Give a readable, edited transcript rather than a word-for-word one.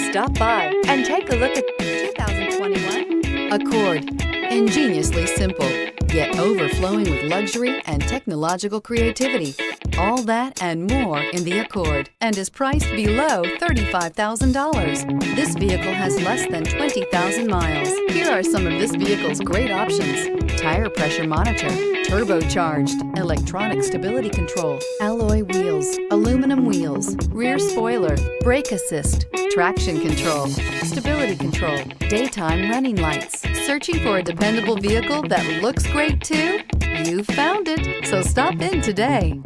Stop by and take a look at 2021 Accord. Ingeniously simple, yet overflowing with luxury and technological creativity. All that and more in the Accord, and is priced below $35,000. This vehicle has less than 20,000 miles. Here are some of this vehicle's great options: tire pressure monitor, turbocharged, electronic stability control, alloy wheels, aluminum wheels, rear spoiler, brake assist, traction control, stability control, daytime running lights. Searching for a dependable vehicle that looks great too? You found it, so stop in today.